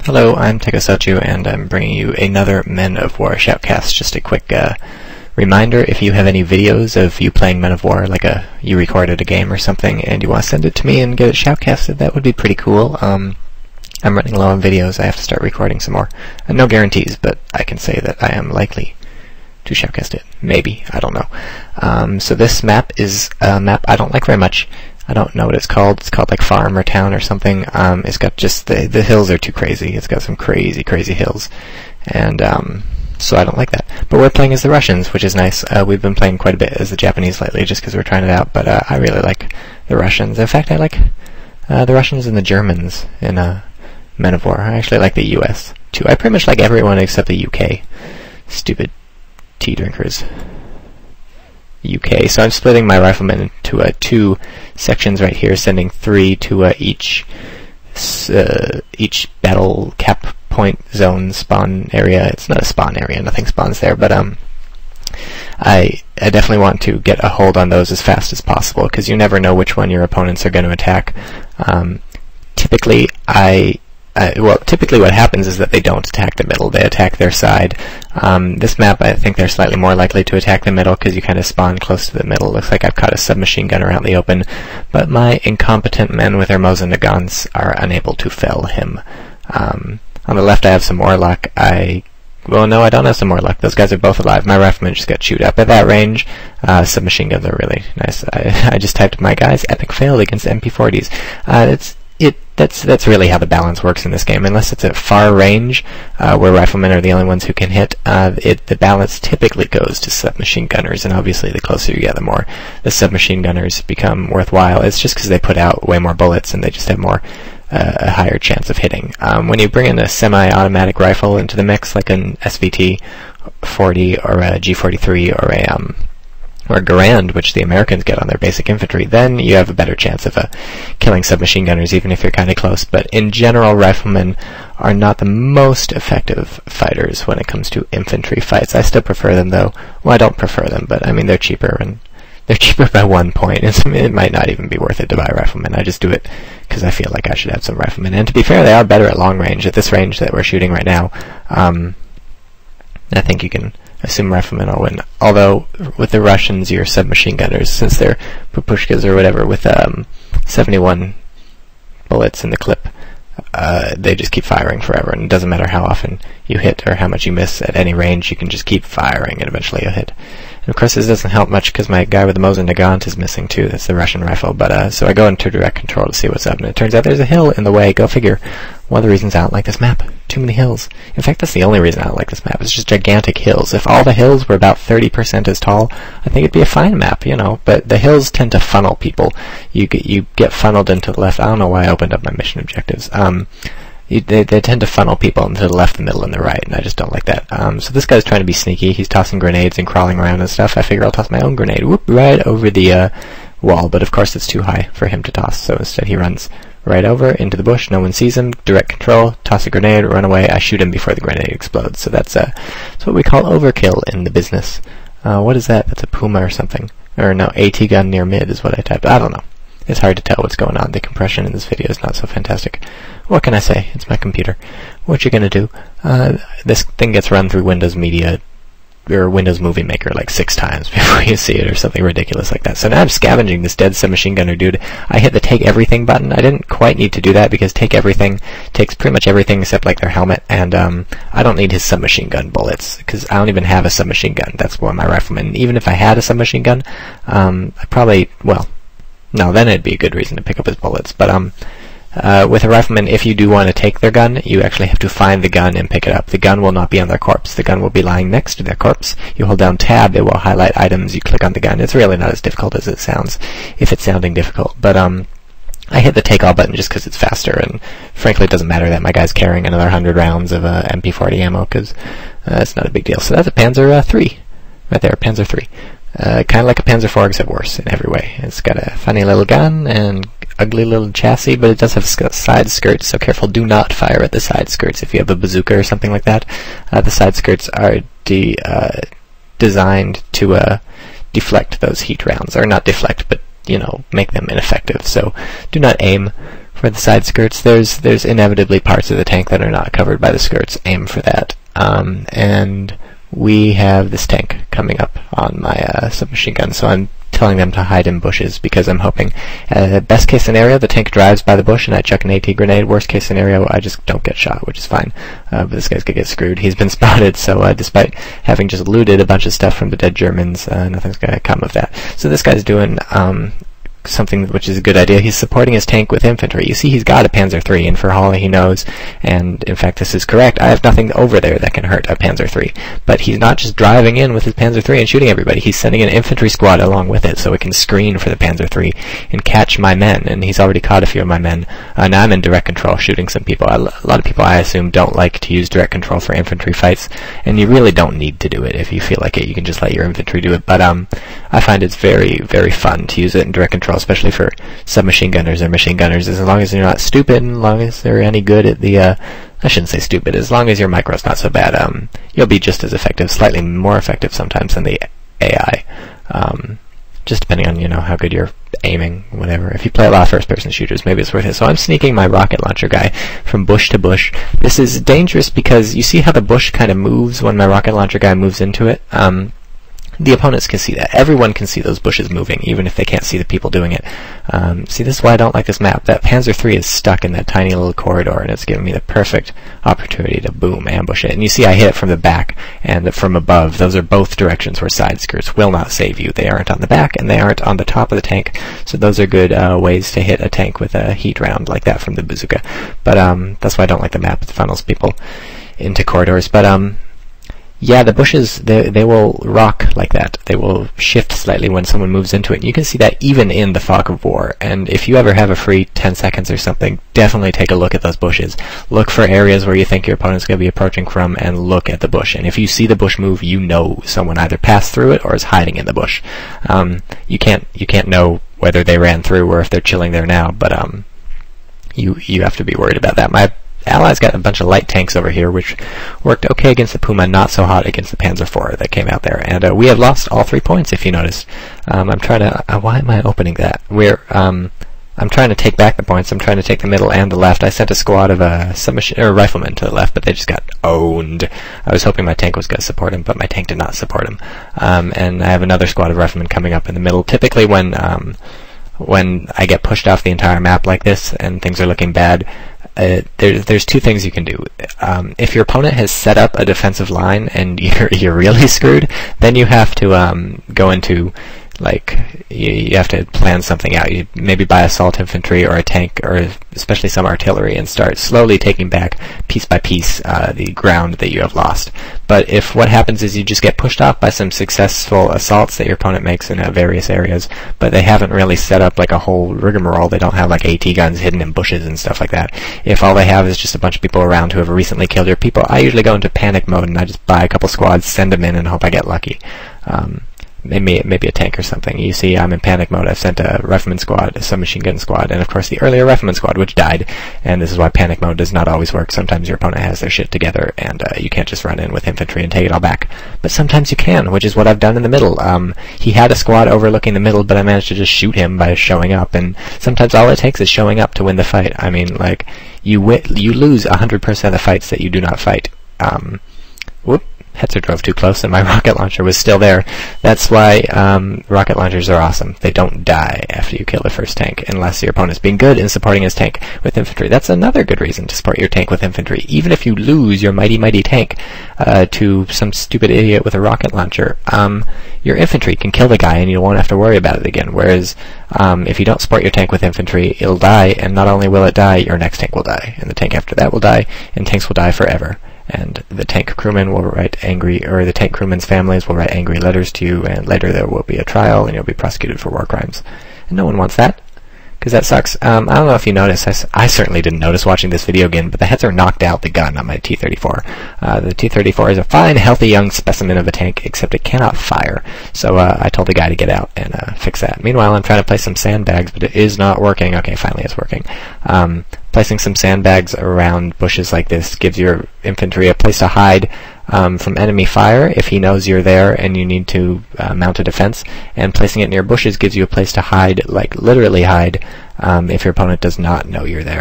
Hello, I'm TychoCelchuuu, and I'm bringing you another Men of War shoutcast. Just a quick reminder, if you have any videos of you playing Men of War, like you recorded a game or something, and you want to send it to me and get it shoutcasted, that would be pretty cool. I'm running low on videos. I have to start recording some more. No guarantees, but I can say that I am likely to shoutcast it. Maybe. I don't know. So this map is a map I don't like very much. I don't know what it's called. It's called like Farm or Town or something. It's got just the hills are too crazy. It's got some crazy hills, and so I don't like that. But we're playing as the Russians, which is nice. We've been playing quite a bit as the Japanese lately, just because we're trying it out. But I really like the Russians. In fact, I like the Russians and the Germans in Men of War. I actually like the U.S. too. I pretty much like everyone except the U.K. Stupid tea drinkers. UK. So I'm splitting my riflemen into two sections right here, sending 3 to each battle cap point zone spawn area. It's not a spawn area, nothing spawns there, but I definitely want to get a hold on those as fast as possible, because you never know which one your opponents are going to attack. Typically what happens is that they don't attack the middle, they attack their side. This map, I think they're slightly more likely to attack the middle, because you kind of spawn close to the middle. Looks like I've caught a submachine gunner out in the open, but my incompetent men with their Mosin-Nagants are unable to fell him. On the left I have some Orlok. Well, no, I don't have some Orlok. Those guys are both alive. My riflemen just got chewed up. At that range, submachine guns are really nice. I just typed, my guys, epic failed against MP40s. That's really how the balance works in this game. Unless it's at far range, where riflemen are the only ones who can hit, the balance typically goes to submachine gunners, and obviously the closer you get, the more the submachine gunners become worthwhile. It's just because they put out way more bullets, and they just have a higher chance of hitting. When you bring in a semi-automatic rifle into the mix, like an SVT-40 or a G43 or a Garand, which the Americans get on their basic infantry, then you have a better chance of killing submachine gunners, even if you're kind of close. But in general, riflemen are not the most effective fighters when it comes to infantry fights. I still prefer them, though. Well, I don't prefer them, but I mean, they're cheaper, and they're cheaper by 1 point. It might not even be worth it to buy riflemen. I just do it because I feel like I should have some riflemen. And to be fair, they are better at long range. At this range that we're shooting right now, I think you can assume riflemen will win. Although, with the Russians, your submachine gunners, since they're pupushkas or whatever, with 71 bullets in the clip, they just keep firing forever, and it doesn't matter how often you hit or how much you miss at any range, you can just keep firing, and eventually you'll hit. And of course, this doesn't help much, because my guy with the Mosin-Nagant is missing too. That's the Russian rifle. But so I go into direct control to see what's up, and it turns out there's a hill in the way. Go figure. One of the reasons I don't like this map. Too many hills. In fact, that's the only reason I don't like this map. It's just gigantic hills. If all the hills were about 30% as tall, I think it'd be a fine map, you know. But the hills tend to funnel people. You get funneled into the left. I don't know why I opened up my mission objectives. They tend to funnel people into the left, the middle, and the right, and I just don't like that. So this guy's trying to be sneaky. He's tossing grenades and crawling around and stuff. I figure I'll toss my own grenade, whoop, right over the wall, but of course it's too high for him to toss, so instead he runs right over into the bush. No one sees him. Direct control, toss a grenade, run away. I shoot him before the grenade explodes. So that's what we call overkill in the business. What is that? That's a Puma or something. Or no, AT gun near mid is what I typed. I don't know. It's hard to tell what's going on. The compression in this video is not so fantastic. What can I say? It's my computer. What you gonna do? This thing gets run through Windows Media or Windows Movie Maker like 6 times before you see it, or something ridiculous like that. So now I'm scavenging this dead submachine gunner dude. I hit the take everything button. I didn't quite need to do that, because take everything takes pretty much everything except like their helmet, and I don't need his submachine gun bullets, because I don't even have a submachine gun. That's one of my riflemen. Even if I had a submachine gun, I probably, well, no, then it'd be a good reason to pick up his bullets. But with a rifleman, if you do want to take their gun, you actually have to find the gun and pick it up. The gun will not be on their corpse. The gun will be lying next to their corpse. You hold down tab, it will highlight items, you click on the gun. It's really not as difficult as it sounds, if it's sounding difficult. But I hit the take all button just because it's faster, and frankly it doesn't matter that my guy's carrying another 100 rounds of MP40 ammo, because it's not a big deal. So that's a Panzer 3. Right there, Panzer 3. Kind of like a Panzer IV, except worse in every way. It's got a funny little gun and ugly little chassis, but it does have side skirts, so careful, do not fire at the side skirts if you have a bazooka or something like that. The side skirts are designed to deflect those heat rounds, or not deflect, but you know, make them ineffective. So do not aim for the side skirts. There's inevitably parts of the tank that are not covered by the skirts. Aim for that. And we have this tank coming up on my submachine gun, so I'm telling them to hide in bushes because I'm hoping, best case scenario, the tank drives by the bush and I chuck an AT grenade. Worst case scenario, I just don't get shot, which is fine. But this guy's gonna get screwed. He's been spotted, so despite having just looted a bunch of stuff from the dead Germans, nothing's gonna come of that. So this guy's doing something which is a good idea. He's supporting his tank with infantry. You see, he's got a Panzer III, and for all he knows, and in fact this is correct, I have nothing over there that can hurt a Panzer III. But he's not just driving in with his Panzer III and shooting everybody. He's sending an infantry squad along with it so it can screen for the Panzer III and catch my men, and he's already caught a few of my men. Now I'm in direct control shooting some people. A lot of people, I assume, don't like to use direct control for infantry fights, and you really don't need to do it. If you feel like it, you can just let your infantry do it. But I find it's very, very fun to use it in direct control, especially for submachine gunners or machine gunners, as long as they're not stupid, and as long as they're any good at the, I shouldn't say stupid, as long as your micro's not so bad, you'll be just as effective, slightly more effective sometimes than the AI, just depending on, you know, how good you're aiming, whatever. If you play a lot of first-person shooters, maybe it's worth it. So I'm sneaking my rocket launcher guy from bush to bush. This is dangerous because you see how the bush kind of moves when my rocket launcher guy moves into it? The opponents can see that. Everyone can see those bushes moving, even if they can't see the people doing it. See, this is why I don't like this map. That Panzer III is stuck in that tiny little corridor, and it's giving me the perfect opportunity to, boom, ambush it. And you see I hit it from the back and from above. Those are both directions where side skirts will not save you. They aren't on the back, and they aren't on the top of the tank. So those are good ways to hit a tank with a heat round like that from the bazooka. But that's why I don't like the map. It funnels people into corridors. But yeah, the bushes, they will rock like that. They will shift slightly when someone moves into it. And you can see that even in the fog of war. And if you ever have a free 10 seconds or something, definitely take a look at those bushes. Look for areas where you think your opponent's going to be approaching from, and look at the bush. And if you see the bush move, you know someone either passed through it or is hiding in the bush. You can't know whether they ran through or if they're chilling there now, but you have to be worried about that. My Allies got a bunch of light tanks over here, which worked okay against the Puma, not so hot against the Panzer IV that came out there. And we have lost all 3 points, if you notice. I'm trying to... why am I opening that? I'm trying to take back the points. I'm trying to take the middle and the left. I sent a squad of riflemen to the left, but they just got owned. I was hoping my tank was going to support him, but my tank did not support him. And I have another squad of riflemen coming up in the middle. Typically when I get pushed off the entire map like this and things are looking bad, there's 2 things you can do. If your opponent has set up a defensive line and you're really screwed, then you have to go into, like, you have to plan something out. You maybe buy assault infantry or a tank, or especially some artillery, and start slowly taking back piece by piece the ground that you have lost. But if what happens is you just get pushed off by some successful assaults that your opponent makes in various areas, but they haven't really set up like a whole rigmarole, they don't have like AT guns hidden in bushes and stuff like that. If all they have is just a bunch of people around who have recently killed your people, I usually go into panic mode and I just buy a couple squads, send them in, and hope I get lucky. Maybe a tank or something. You see, I'm in panic mode. I've sent a rifleman squad, a submachine gun squad, and of course the earlier rifleman squad, which died. And this is why panic mode does not always work. Sometimes your opponent has their shit together, and you can't just run in with infantry and take it all back. But sometimes you can, which is what I've done in the middle. He had a squad overlooking the middle, but I managed to just shoot him by showing up. And sometimes all it takes is showing up to win the fight. I mean, like, you lose 100% of the fights that you do not fight. Whoop. Hetzer drove too close and my rocket launcher was still there. That's why rocket launchers are awesome. They don't die after you kill the first tank, unless your opponent's being good in supporting his tank with infantry. That's another good reason to support your tank with infantry. Even if you lose your mighty, mighty tank to some stupid idiot with a rocket launcher, your infantry can kill the guy and you won't have to worry about it again. Whereas if you don't support your tank with infantry, it'll die, and not only will it die, your next tank will die, and the tank after that will die, and tanks will die forever. And the tank crewmen will write angry, or the tank crewmen's families will write angry letters to you, and later there will be a trial, and you'll be prosecuted for war crimes. And no one wants that, because that sucks. I don't know if you noticed, I certainly didn't notice watching this video again, but the Hetzer knocked out the gun on my T-34. The T-34 is a fine, healthy, young specimen of a tank, except it cannot fire. So I told the guy to get out and fix that. Meanwhile, I'm trying to play some sandbags, but it is not working. Okay, finally it's working. Placing some sandbags around bushes like this gives your infantry a place to hide from enemy fire if he knows you're there and you need to mount a defense, and placing it near bushes gives you a place to hide, like literally hide, if your opponent does not know you're there.